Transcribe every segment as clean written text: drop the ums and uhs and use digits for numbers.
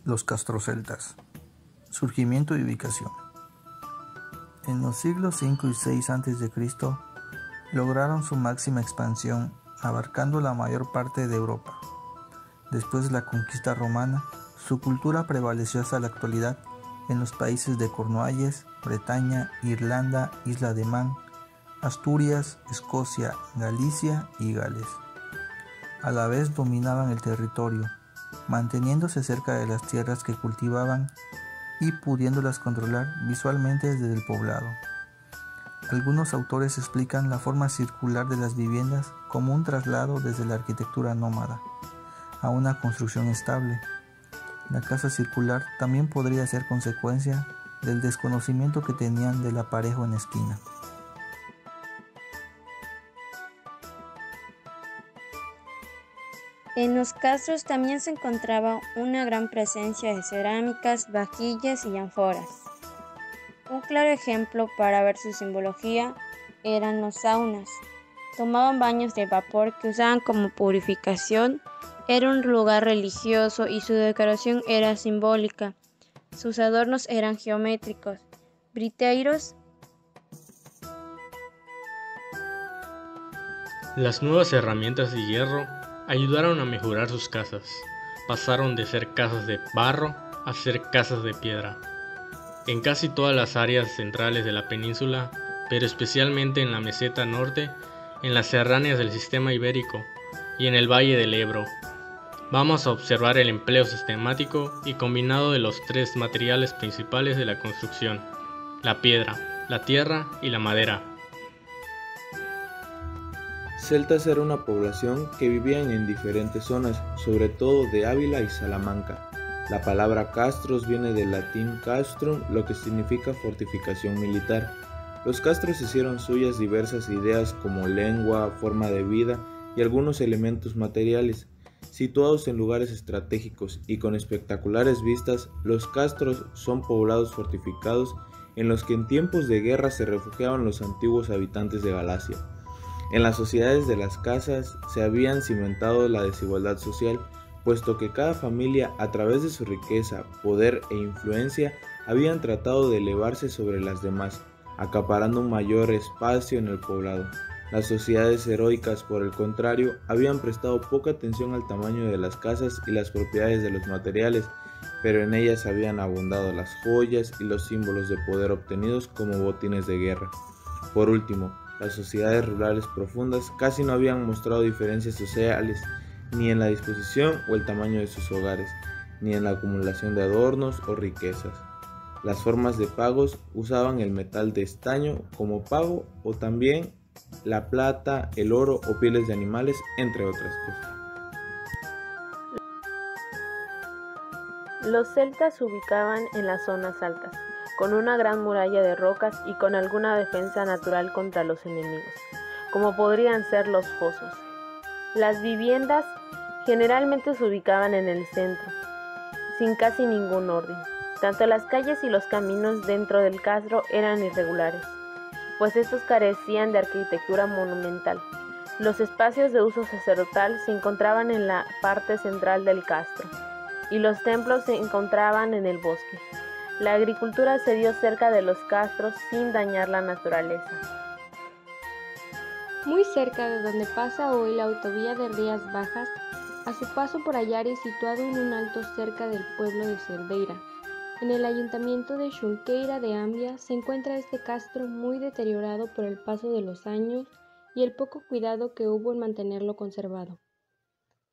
Los castroceltas. Surgimiento y ubicación. En los siglos V y VI a.C. lograron su máxima expansión, abarcando la mayor parte de Europa. Después de la conquista romana, su cultura prevaleció hasta la actualidad en los países de Cornualles, Bretaña, Irlanda, Isla de Man, Asturias, Escocia, Galicia y Gales. A la vez dominaban el territorio, manteniéndose cerca de las tierras que cultivaban y pudiéndolas controlar visualmente desde el poblado. Algunos autores explican la forma circular de las viviendas como un traslado desde la arquitectura nómada a una construcción estable. La casa circular también podría ser consecuencia del desconocimiento que tenían del aparejo en esquina. En los castros también se encontraba una gran presencia de cerámicas, vajillas y ánforas. Un claro ejemplo para ver su simbología eran los saunas. Tomaban baños de vapor que usaban como purificación. Era un lugar religioso y su decoración era simbólica. Sus adornos eran geométricos, briteiros. Las nuevas herramientas de hierro ayudaron a mejorar sus casas. Pasaron de ser casas de barro a ser casas de piedra. En casi todas las áreas centrales de la península, pero especialmente en la meseta norte, en las serranías del sistema ibérico y en el valle del Ebro, vamos a observar el empleo sistemático y combinado de los tres materiales principales de la construcción: la piedra, la tierra y la madera. Celtas era una población que vivían en diferentes zonas, sobre todo de Ávila y Salamanca. La palabra castros viene del latín castrum, lo que significa fortificación militar. Los castros hicieron suyas diversas ideas como lengua, forma de vida y algunos elementos materiales. Situados en lugares estratégicos y con espectaculares vistas, los castros son poblados fortificados en los que en tiempos de guerra se refugiaban los antiguos habitantes de Galacia. En las sociedades de las casas se habían cimentado la desigualdad social, puesto que cada familia, a través de su riqueza, poder e influencia, habían tratado de elevarse sobre las demás, acaparando un mayor espacio en el poblado. Las sociedades heroicas, por el contrario, habían prestado poca atención al tamaño de las casas y las propiedades de los materiales, pero en ellas habían abundado las joyas y los símbolos de poder obtenidos como botines de guerra. Por último, las sociedades rurales profundas casi no habían mostrado diferencias sociales, ni en la disposición o el tamaño de sus hogares, ni en la acumulación de adornos o riquezas. Las formas de pagos usaban el metal de estaño como pago o también la plata, el oro o pieles de animales, entre otras cosas. Los celtas se ubicaban en las zonas altas, con una gran muralla de rocas y con alguna defensa natural contra los enemigos, como podrían ser los fosos. Las viviendas generalmente se ubicaban en el centro, sin casi ningún orden. Tanto las calles y los caminos dentro del castro eran irregulares, pues estos carecían de arquitectura monumental. Los espacios de uso sacerdotal se encontraban en la parte central del castro, y los templos se encontraban en el bosque. La agricultura se dio cerca de los castros sin dañar la naturaleza. Muy cerca de donde pasa hoy la autovía de Rías Bajas, a su paso por Ayares, situado en un alto cerca del pueblo de Cerdeira, en el ayuntamiento de Xunqueira de Ambia, se encuentra este castro muy deteriorado por el paso de los años y el poco cuidado que hubo en mantenerlo conservado.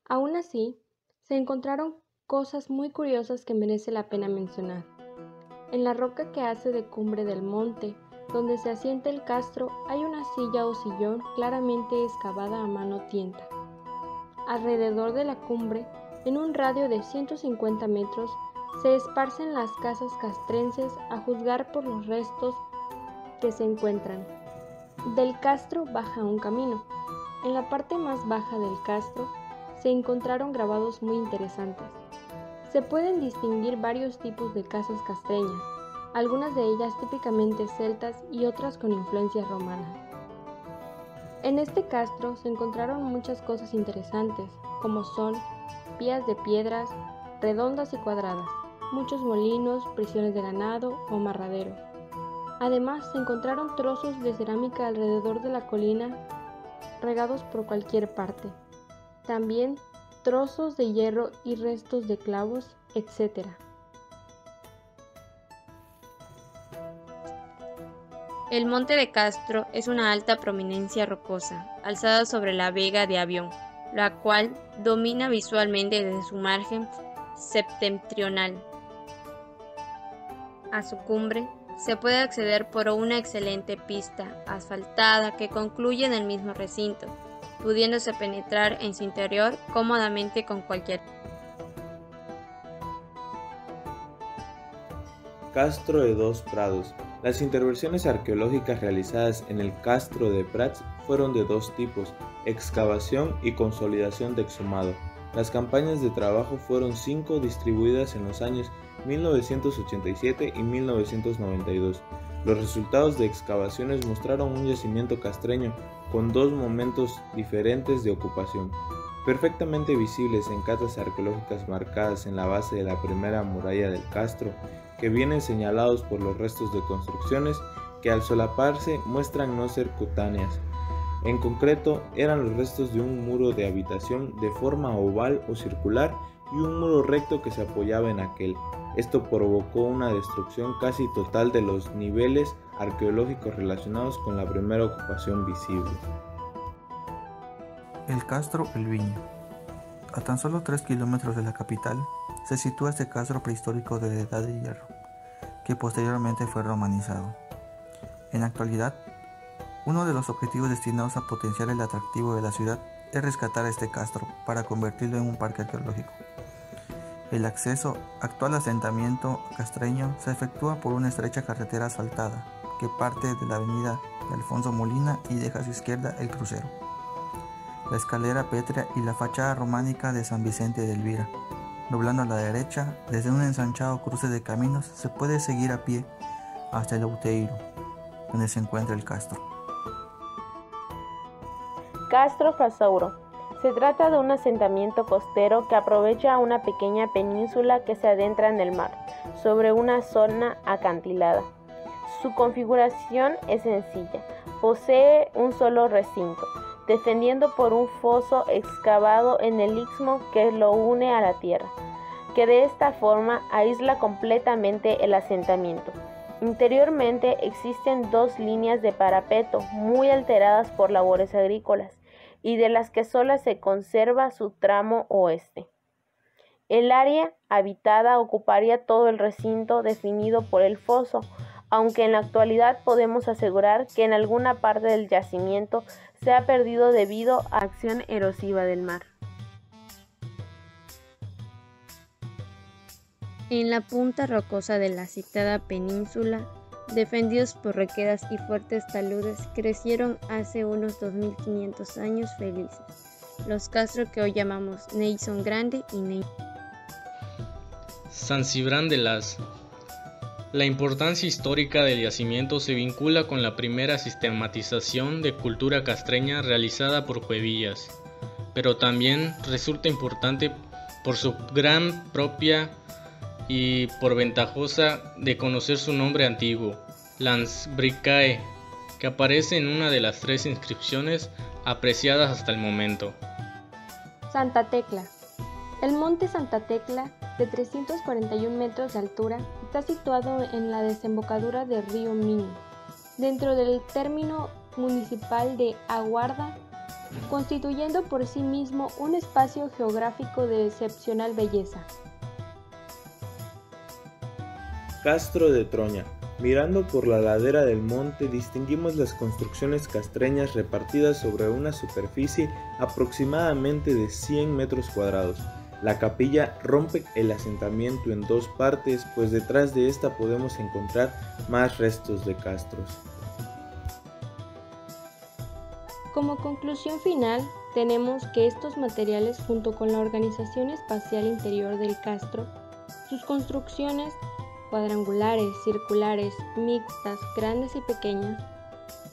Aún así, se encontraron cosas muy curiosas que merece la pena mencionar. En la roca que hace de cumbre del monte, donde se asienta el castro, hay una silla o sillón claramente excavada a mano tienta. Alrededor de la cumbre, en un radio de 150 metros, se esparcen las casas castrenses a juzgar por los restos que se encuentran. Del castro baja un camino. En la parte más baja del castro se encontraron grabados muy interesantes. Se pueden distinguir varios tipos de casas castreñas, algunas de ellas típicamente celtas y otras con influencia romana. En este castro se encontraron muchas cosas interesantes, como son vías de piedras redondas y cuadradas, muchos molinos, prisiones de ganado o marradero. Además, se encontraron trozos de cerámica alrededor de la colina, regados por cualquier parte. También trozos de hierro y restos de clavos, etc. El Monte de Castro es una alta prominencia rocosa, alzada sobre la Vega de Avión, la cual domina visualmente desde su margen septentrional. A su cumbre se puede acceder por una excelente pista asfaltada que concluye en el mismo recinto, pudiéndose penetrar en su interior cómodamente con cualquier. Castro de dos Prados. Las intervenciones arqueológicas realizadas en el Castro de Prats fueron de dos tipos: excavación y consolidación de exhumado. Las campañas de trabajo fueron 5, distribuidas en los años 1987 y 1992. Los resultados de excavaciones mostraron un yacimiento castreño con dos momentos diferentes de ocupación, perfectamente visibles en catas arqueológicas marcadas en la base de la primera muralla del castro, que vienen señalados por los restos de construcciones que al solaparse muestran no ser cutáneas. En concreto, eran los restos de un muro de habitación de forma oval o circular y un muro recto que se apoyaba en aquel. Esto provocó una destrucción casi total de los niveles arqueológicos relacionados con la primera ocupación visible. El Castro El Viño. A tan solo 3 kilómetros de la capital se sitúa este castro prehistórico de la Edad de Hierro, que posteriormente fue romanizado. En la actualidad, uno de los objetivos destinados a potenciar el atractivo de la ciudad es rescatar este castro para convertirlo en un parque arqueológico. El acceso actual asentamiento castreño se efectúa por una estrecha carretera asfaltada que parte de la avenida de Alfonso Molina y deja a su izquierda el crucero, la escalera pétrea y la fachada románica de San Vicente de Elvira. Doblando a la derecha, desde un ensanchado cruce de caminos, se puede seguir a pie hasta el Outeiro, donde se encuentra el castro. Castro Fasauro. Se trata de un asentamiento costero que aprovecha una pequeña península que se adentra en el mar, sobre una zona acantilada. Su configuración es sencilla. Posee un solo recinto, defendiendo por un foso excavado en el istmo que lo une a la tierra, que de esta forma aísla completamente el asentamiento. Interiormente existen dos líneas de parapeto muy alteradas por labores agrícolas y de las que solo se conserva su tramo oeste. El área habitada ocuparía todo el recinto definido por el foso, aunque en la actualidad podemos asegurar que en alguna parte del yacimiento se ha perdido debido a acción erosiva del mar. En la punta rocosa de la citada península, defendidos por requedas y fuertes taludes, crecieron hace unos 2500 años felices los castros que hoy llamamos Neison Grande y Neison. San Cibrán de Las. La importancia histórica del yacimiento se vincula con la primera sistematización de cultura castreña realizada por Cuevillas, pero también resulta importante por su gran propia y por ventajosa de conocer su nombre antiguo, Landsbricae, que aparece en una de las 3 inscripciones apreciadas hasta el momento. Santa Tecla. El monte Santa Tecla, de 341 metros de altura, está situado en la desembocadura del río Miño, dentro del término municipal de Aguarda, constituyendo por sí mismo un espacio geográfico de excepcional belleza. Castro de Troña. Mirando por la ladera del monte distinguimos las construcciones castreñas repartidas sobre una superficie aproximadamente de 100 metros cuadrados. La capilla rompe el asentamiento en 2 partes, pues detrás de esta podemos encontrar más restos de castros. Como conclusión final, tenemos que estos materiales, junto con la organización espacial interior del castro, sus construcciones cuadrangulares, circulares, mixtas, grandes y pequeñas,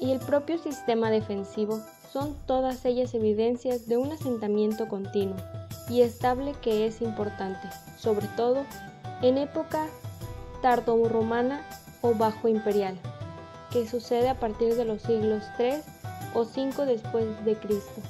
y el propio sistema defensivo, son todas ellas evidencias de un asentamiento continuo y estable que es importante, sobre todo, en época tardorromana o bajo imperial, que sucede a partir de los siglos III o V después de Cristo.